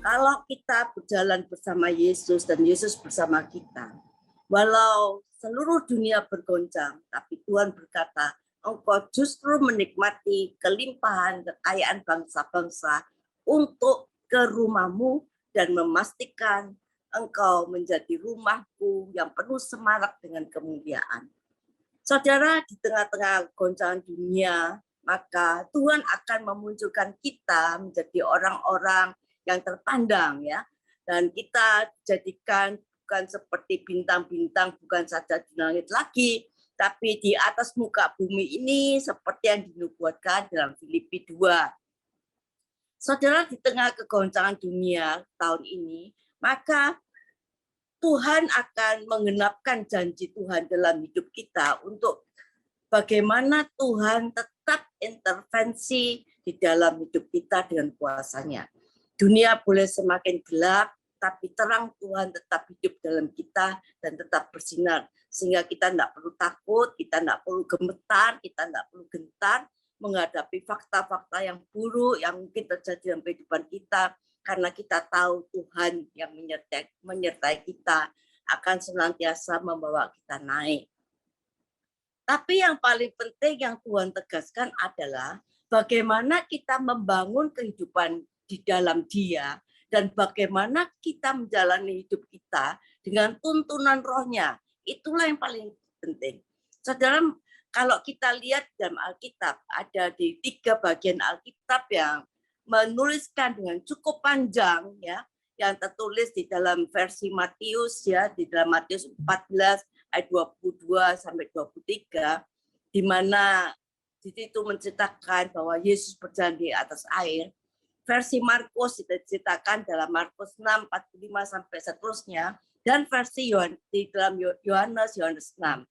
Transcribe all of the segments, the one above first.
Kalau kita berjalan bersama Yesus dan Yesus bersama kita, walau seluruh dunia bergoncang, tapi Tuhan berkata, engkau justru menikmati kelimpahan kekayaan bangsa-bangsa untuk ke rumahmu dan memastikan engkau menjadi rumahku yang penuh semarak dengan kemuliaan. Saudara, di tengah-tengah goncangan dunia, maka Tuhan akan memunculkan kita menjadi orang-orang yang terpandang, ya. Dan kita jadikan bukan seperti bintang-bintang, bukan saja di langit lagi, tapi di atas muka bumi ini seperti yang dinubuatkan dalam Filipi 2. Saudara, di tengah kegoncangan dunia tahun ini, maka Tuhan akan menggenapkan janji Tuhan dalam hidup kita untuk bagaimana Tuhan tetap intervensi di dalam hidup kita dengan kuasa-Nya. Dunia boleh semakin gelap, tapi terang Tuhan tetap hidup dalam kita dan tetap bersinar. Sehingga kita tidak perlu takut, kita tidak perlu gemetar, kita tidak perlu gentar menghadapi fakta-fakta yang buruk yang mungkin terjadi dalam kehidupan kita. Karena kita tahu Tuhan yang menyertai kita akan senantiasa membawa kita naik. Tapi yang paling penting yang Tuhan tegaskan adalah bagaimana kita membangun kehidupan di dalam Dia dan bagaimana kita menjalani hidup kita dengan tuntunan Roh-Nya. Itulah yang paling penting. Saudara, kalau kita lihat dalam Alkitab, ada di 3 bagian Alkitab yang menuliskan dengan cukup panjang, ya, yang tertulis di dalam versi Matius, ya, di dalam Matius 14 ayat 22 sampai 23, di mana di situ menceritakan bahwa Yesus berjalan di atas air. Versi Markus diceritakan dalam Markus 6 45 sampai seterusnya, dan versi di dalam Yohanes 6.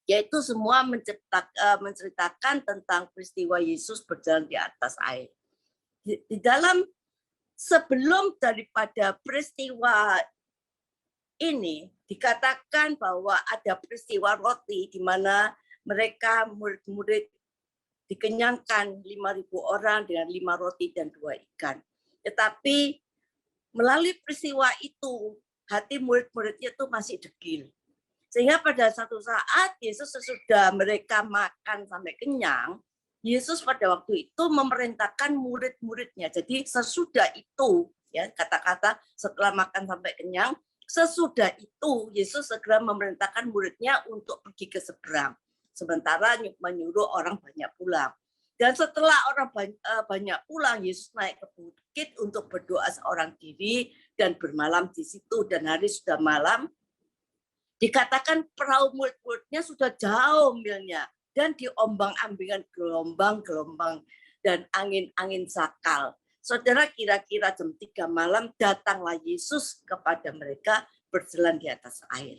Yaitu semua menceritakan tentang peristiwa Yesus berjalan di atas air. Di dalam sebelum daripada peristiwa ini dikatakan bahwa ada peristiwa roti di mana mereka murid-murid dikenyangkan 5.000 orang dengan 5 roti dan 2 ikan. Tetapi melalui peristiwa itu hati murid-muridnya itu masih degil. Sehingga pada satu saat Yesus sesudah mereka makan sampai kenyang, Yesus pada waktu itu memerintahkan murid-muridnya. Jadi sesudah itu, ya, kata-kata setelah makan sampai kenyang, sesudah itu Yesus segera memerintahkan muridnya untuk pergi ke seberang. Sementara menyuruh orang banyak pulang. Dan setelah orang banyak pulang, Yesus naik ke bukit untuk berdoa seorang diri dan bermalam di situ. Dan hari sudah malam, dikatakan perahu murid-muridnya sudah jauh milnya. Dan diombang-ambingan gelombang-gelombang dan angin-angin sakal. Saudara, kira-kira jam 3 malam datanglah Yesus kepada mereka berjalan di atas air.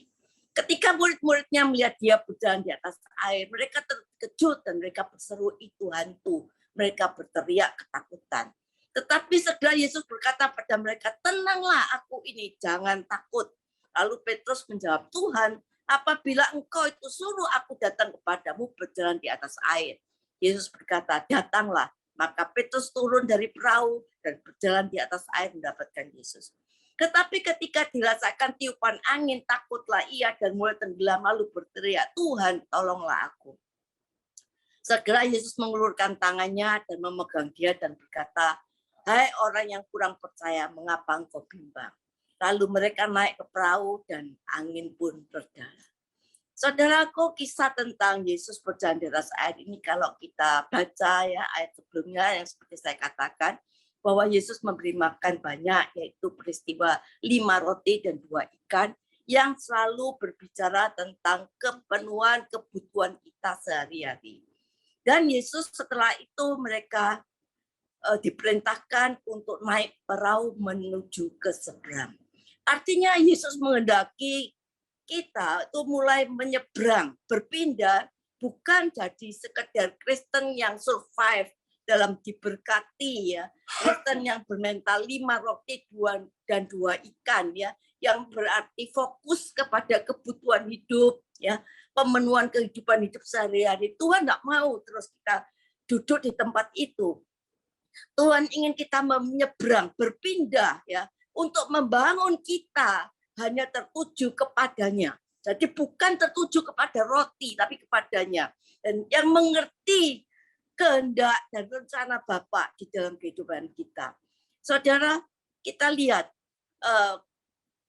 Ketika murid-muridnya melihat dia berjalan di atas air, mereka terkejut dan mereka berseru, itu hantu. Mereka berteriak ketakutan. Tetapi segera Yesus berkata pada mereka, tenanglah, aku ini, jangan takut. Lalu Petrus menjawab, Tuhan, apabila engkau itu suruh aku datang kepadamu berjalan di atas air. Yesus berkata, datanglah. Maka Petrus turun dari perahu dan berjalan di atas air mendapatkan Yesus. Tetapi ketika dirasakan tiupan angin, takutlah ia dan mulai tenggelam lalu berteriak, Tuhan, tolonglah aku. Segera Yesus mengulurkan tangannya dan memegang dia dan berkata, hai orang yang kurang percaya, mengapa engkau bimbang? Lalu mereka naik ke perahu dan angin pun reda. Saudaraku, kisah tentang Yesus berjalan di atas air ini kalau kita baca, ya, ayat sebelumnya yang seperti saya katakan, bahwa Yesus memberi makan banyak, yaitu peristiwa 5 roti dan 2 ikan yang selalu berbicara tentang kepenuhan kebutuhan kita sehari-hari. Dan Yesus setelah itu mereka diperintahkan untuk naik perahu menuju ke seberang. Artinya Yesus menghendaki kita itu mulai menyeberang, berpindah, bukan jadi sekedar Kristen yang survive dalam diberkati, ya, Kristen yang bermental 5 roti dan 2 ikan, ya, yang berarti fokus kepada kebutuhan hidup, ya, pemenuhan kehidupan hidup sehari-hari. Tuhan nggak mau terus kita duduk di tempat itu. Tuhan ingin kita menyeberang, berpindah ya, untuk membangun kita hanya tertuju kepadanya. Jadi bukan tertuju kepada roti, tapi kepadanya. Dan yang mengerti kehendak dan rencana Bapa di dalam kehidupan kita. Saudara, kita lihat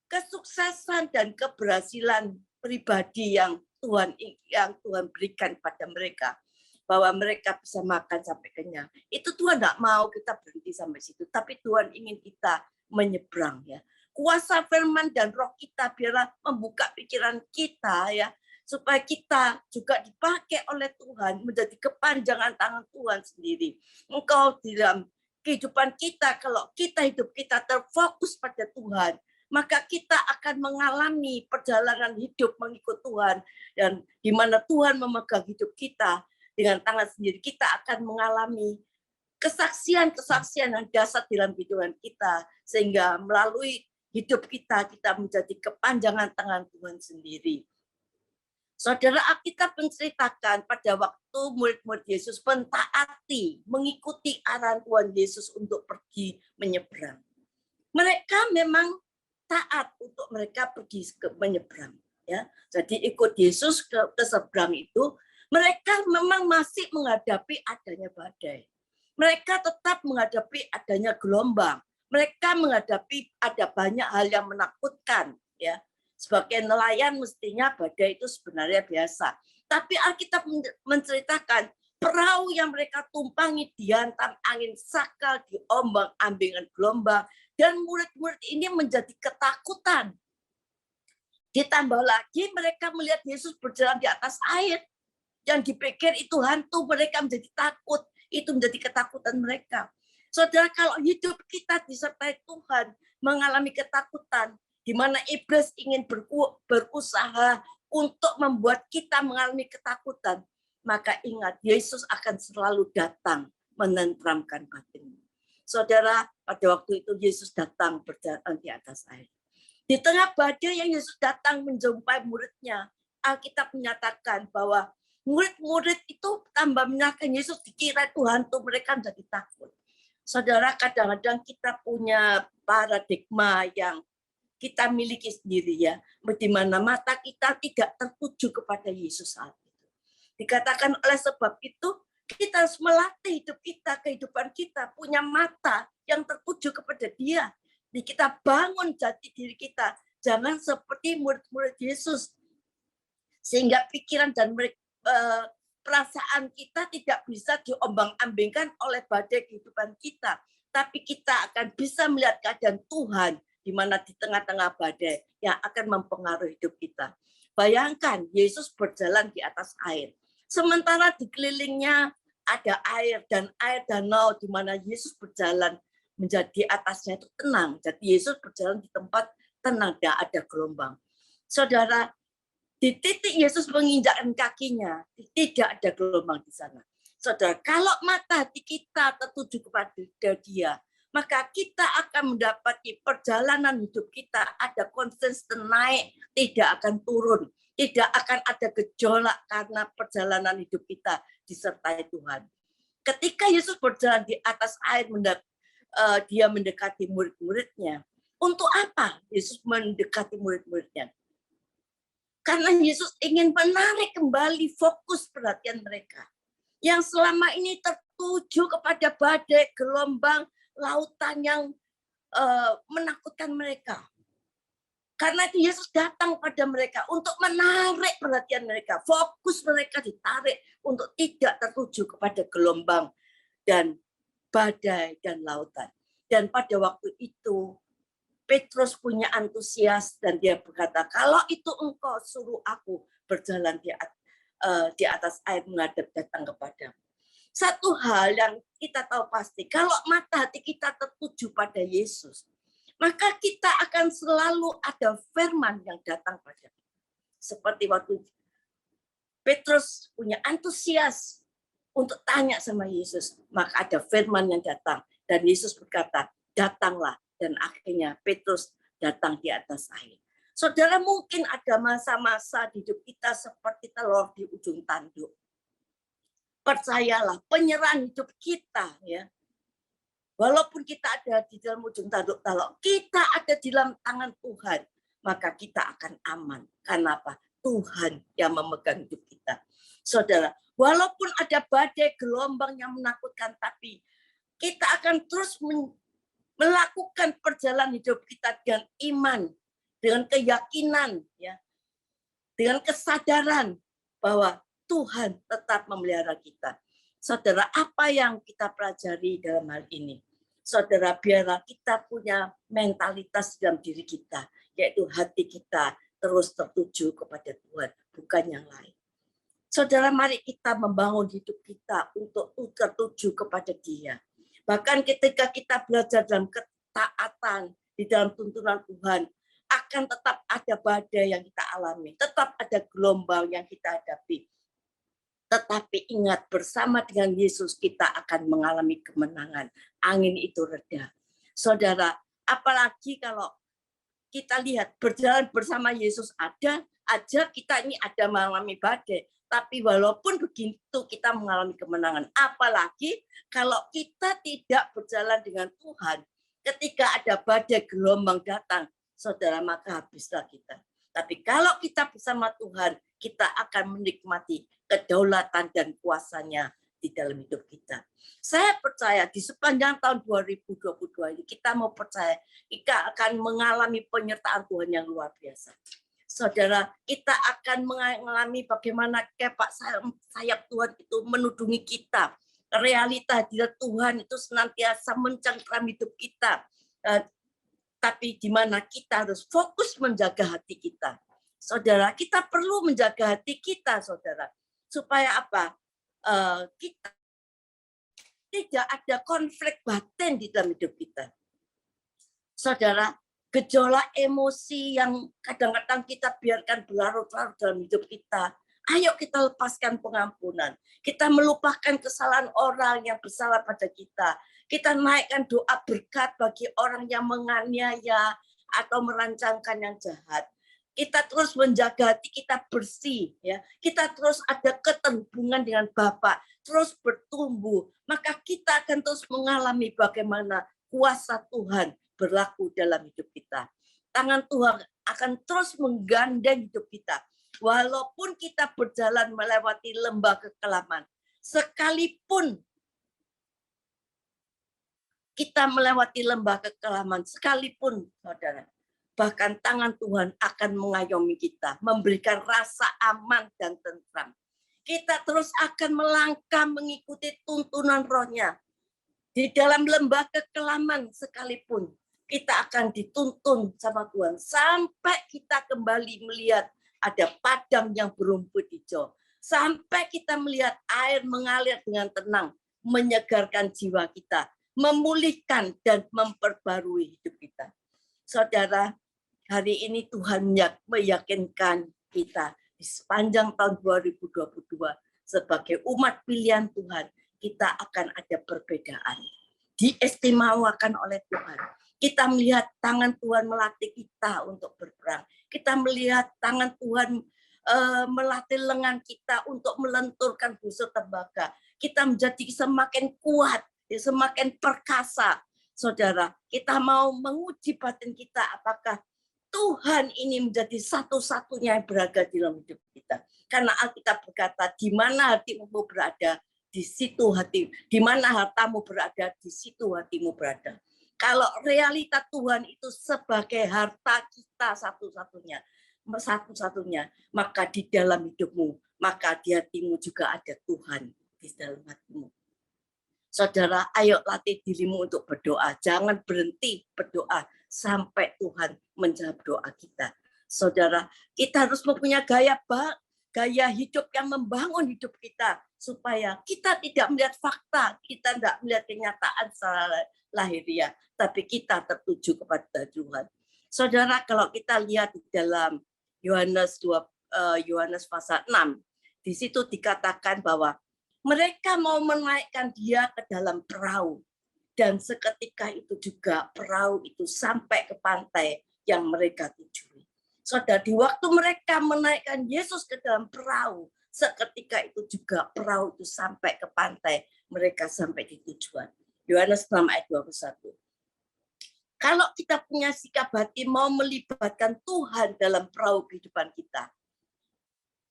kesuksesan dan keberhasilan pribadi yang Tuhan berikan pada mereka, bahwa mereka bisa makan sampai kenyang. Itu Tuhan tidak mau kita berhenti sampai situ, tapi Tuhan ingin kita menyeberang ya. Kuasa firman dan roh kita biarlah membuka pikiran kita ya, supaya kita juga dipakai oleh Tuhan menjadi kepanjangan tangan Tuhan sendiri. Engkau di dalam kehidupan kita, kalau hidup kita terfokus pada Tuhan, maka kita akan mengalami perjalanan hidup mengikut Tuhan, dan di mana Tuhan memegang hidup kita dengan tangan sendiri, kita akan mengalami kesaksian-kesaksian yang dahsyat dalam kehidupan kita, sehingga melalui hidup kita menjadi kepanjangan tangan Tuhan sendiri. Saudara, Alkitab menceritakan pada waktu murid-murid Yesus mentaati, mengikuti arahan Tuhan Yesus untuk pergi menyeberang. Mereka memang taat untuk mereka pergi ke menyeberang. Ya, jadi ikut Yesus ke seberang itu, mereka memang masih menghadapi adanya badai. Mereka tetap menghadapi adanya gelombang. Mereka menghadapi ada banyak hal yang menakutkan. Ya, sebagai nelayan mestinya badai itu sebenarnya biasa. Tapi Alkitab menceritakan perahu yang mereka tumpangi dihantam angin sakal, diombang-ambingkan gelombang, dan murid-murid ini menjadi ketakutan. Ditambah lagi mereka melihat Yesus berjalan di atas air. Yang dipikir itu hantu, mereka menjadi takut. Itu menjadi ketakutan mereka. Saudara, kalau hidup kita disertai Tuhan, mengalami ketakutan, di mana iblis ingin berusaha untuk membuat kita mengalami ketakutan, maka ingat, Yesus akan selalu datang menenteramkan batinmu. Saudara, pada waktu itu Yesus datang berjalan di atas air. Di tengah badai yang Yesus datang menjumpai muridnya, Alkitab menyatakan bahwa murid-murid itu tambah menyatakan Yesus dikira Tuhan, tuh mereka menjadi takut. Saudara, kadang-kadang kita punya paradigma yang kita miliki sendiri ya, di mana mata kita tidak tertuju kepada Yesus saat itu. Dikatakan oleh sebab itu, kita harus melatih hidup kita, kehidupan kita, punya mata yang tertuju kepada Dia. Jadi kita bangun jati diri kita, jangan seperti murid-murid Yesus, sehingga pikiran dan perasaan kita tidak bisa diombang-ambingkan oleh badai kehidupan kita. Tapi kita akan bisa melihat keadaan Tuhan di mana di tengah-tengah badai yang akan mempengaruhi hidup kita. Bayangkan Yesus berjalan di atas air. Sementara di kelilingnya ada air dan air danau di mana Yesus berjalan menjadi atasnya itu tenang. Jadi Yesus berjalan di tempat tenang, tidak ada gelombang. Saudara, di titik Yesus menginjakkan kakinya, tidak ada gelombang di sana. Saudara, kalau mata hati kita tertuju kepada Dia, maka kita akan mendapati perjalanan hidup kita ada konsisten naik, tidak akan turun. Tidak akan ada gejolak karena perjalanan hidup kita disertai Tuhan. Ketika Yesus berjalan di atas air, Dia mendekati murid-muridnya. Untuk apa Yesus mendekati murid-muridnya? Karena Yesus ingin menarik kembali fokus perhatian mereka. Yang selama ini tertuju kepada badai, gelombang, lautan yang menakutkan mereka. Karena itu Yesus datang pada mereka untuk menarik perhatian mereka. Fokus mereka ditarik untuk tidak tertuju kepada gelombang dan badai dan lautan. Dan pada waktu itu Petrus punya antusias dan dia berkata, kalau itu engkau suruh aku berjalan di atas air menghadap datang kepadamu. Satu hal yang kita tahu pasti, kalau mata hati kita tertuju pada Yesus, maka kita akan selalu ada firman yang datang pada kita. Seperti waktu Petrus punya antusias untuk tanya sama Yesus, maka ada firman yang datang. Dan Yesus berkata, datanglah. Dan akhirnya Petrus datang di atas air. Saudara, mungkin ada masa-masa di hidup kita seperti telur di ujung tanduk. Percayalah, penyerahan hidup kita ya Walaupun kita ada di dalam ujung tanduk talok, kita ada di dalam tangan Tuhan, maka kita akan aman. Karena apa? Tuhan yang memegang hidup kita. Saudara, walaupun ada badai gelombang yang menakutkan, tapi kita akan terus melakukan perjalanan hidup kita dengan iman, dengan keyakinan, ya, dengan kesadaran bahwa Tuhan tetap memelihara kita. Saudara, apa yang kita pelajari dalam hal ini? Saudara, biarlah kita punya mentalitas dalam diri kita, yaitu hati kita terus tertuju kepada Tuhan, bukan yang lain. Saudara, mari kita membangun hidup kita untuk tertuju kepada Dia. Bahkan ketika kita belajar dalam ketaatan, di dalam tuntunan Tuhan, akan tetap ada badai yang kita alami, tetap ada gelombang yang kita hadapi. Tetapi ingat, bersama dengan Yesus kita akan mengalami kemenangan. Angin itu reda. Saudara, apalagi kalau kita lihat berjalan bersama Yesus ada aja kita ini ada mengalami badai. Tapi walaupun begitu kita mengalami kemenangan. Apalagi kalau kita tidak berjalan dengan Tuhan. Ketika ada badai gelombang datang, saudara, maka habislah kita. Tapi kalau kita bersama Tuhan, kita akan menikmati kedaulatan dan kuasanya di dalam hidup kita. Saya percaya di sepanjang tahun 2022 ini kita mau percaya kita akan mengalami penyertaan Tuhan yang luar biasa. Saudara, kita akan mengalami bagaimana kepak sayap Tuhan itu menudungi kita. Realita di Tuhan itu senantiasa mencengkram hidup kita. Tapi di mana kita harus fokus menjaga hati kita. Saudara, kita perlu menjaga hati kita, saudara. Supaya apa? Kita tidak ada konflik batin di dalam hidup kita. Saudara, gejolak emosi yang kadang-kadang kita biarkan berlarut-larut dalam hidup kita. Ayo kita lepaskan pengampunan. Kita melupakan kesalahan orang yang bersalah pada kita. Kita naikkan doa berkat bagi orang yang menganiaya atau merancangkan yang jahat. Kita terus menjaga hati kita bersih, ya. Kita terus ada keterhubungan dengan Bapa, terus bertumbuh. Maka kita akan terus mengalami bagaimana kuasa Tuhan berlaku dalam hidup kita. Tangan Tuhan akan terus menggandeng hidup kita. Walaupun kita berjalan melewati lembah kekelaman, sekalipun kita melewati lembah kekelaman, sekalipun, saudara, bahkan tangan Tuhan akan mengayomi kita, memberikan rasa aman dan tentram. Kita terus akan melangkah mengikuti tuntunan Roh-Nya. Di dalam lembah kekelaman sekalipun, kita akan dituntun sama Tuhan. Sampai kita kembali melihat ada padang yang berumput hijau. Sampai kita melihat air mengalir dengan tenang, menyegarkan jiwa kita, memulihkan dan memperbarui hidup kita. Saudara, hari ini Tuhan meyakinkan kita di sepanjang tahun 2022 sebagai umat pilihan Tuhan, kita akan ada perbedaan. Diistimewakan oleh Tuhan. Kita melihat tangan Tuhan melatih kita untuk berperang. Kita melihat tangan Tuhan melatih lengan kita untuk melenturkan busur tembaga. Kita menjadi semakin kuat, semakin perkasa. Saudara, kita mau menguji batin kita apakah Tuhan ini menjadi satu-satunya yang berada di dalam hidup kita. Karena Alkitab berkata, di mana hatimu berada, di situ hati, di mana hartamu berada, di situ hatimu berada. Kalau realita Tuhan itu sebagai harta kita satu-satunya, maka di dalam hidupmu, maka di hatimu juga ada Tuhan di dalam hatimu. Saudara, ayo latih dirimu untuk berdoa. Jangan berhenti berdoa sampai Tuhan menjawab doa kita. Saudara, kita harus mempunyai gaya hidup yang membangun hidup kita. Supaya kita tidak melihat fakta, kita tidak melihat kenyataan secara lahiriah. Tapi kita tertuju kepada Tuhan. Saudara, kalau kita lihat di dalam Yohanes pasal 6, di situ dikatakan bahwa mereka mau menaikkan dia ke dalam perahu. Dan seketika itu juga perahu itu sampai ke pantai yang mereka tuju. Saudara, di waktu mereka menaikkan Yesus ke dalam perahu, seketika itu juga perahu itu sampai ke pantai, mereka sampai di tujuan. Yohanes 6 ayat 21. Kalau kita punya sikap hati mau melibatkan Tuhan dalam perahu kehidupan kita,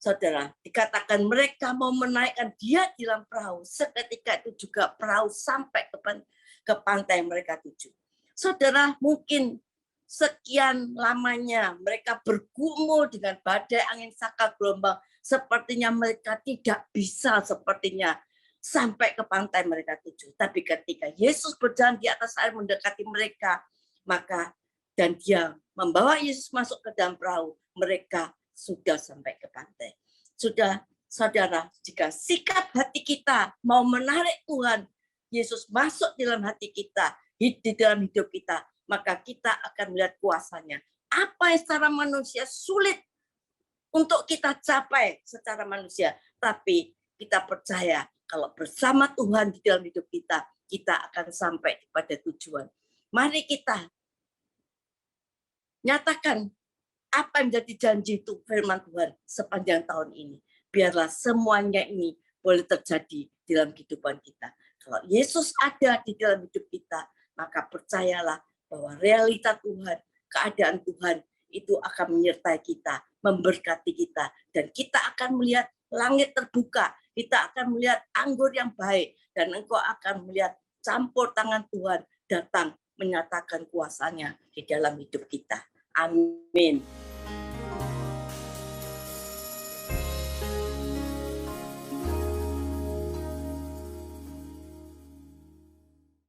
saudara, dikatakan mereka mau menaikkan dia di dalam perahu, seketika itu juga perahu sampai ke pantai yang mereka tuju. Saudara, mungkin sekian lamanya mereka bergumul dengan badai, angin, saka, gelombang, sepertinya mereka tidak bisa sampai ke pantai mereka tuju. Tapi ketika Yesus berjalan di atas air mendekati mereka, maka dan dia membawa Yesus masuk ke dalam perahu, mereka sudah sampai ke pantai. Sudah, saudara, jika sikap hati kita mau menarik Tuhan Yesus masuk di dalam hati kita, di dalam hidup kita, maka kita akan melihat kuasanya. Apa yang secara manusia sulit untuk kita capai secara manusia, tapi kita percaya kalau bersama Tuhan di dalam hidup kita, kita akan sampai pada tujuan. Mari kita nyatakan apa yang menjadi janji itu firman Tuhan sepanjang tahun ini. Biarlah semuanya ini boleh terjadi dalam kehidupan kita. Kalau Yesus ada di dalam hidup kita, maka percayalah bahwa realita Tuhan, keadaan Tuhan itu akan menyertai kita, memberkati kita, dan kita akan melihat langit terbuka, kita akan melihat anggur yang baik, dan engkau akan melihat campur tangan Tuhan datang menyatakan kuasanya di dalam hidup kita. Amin.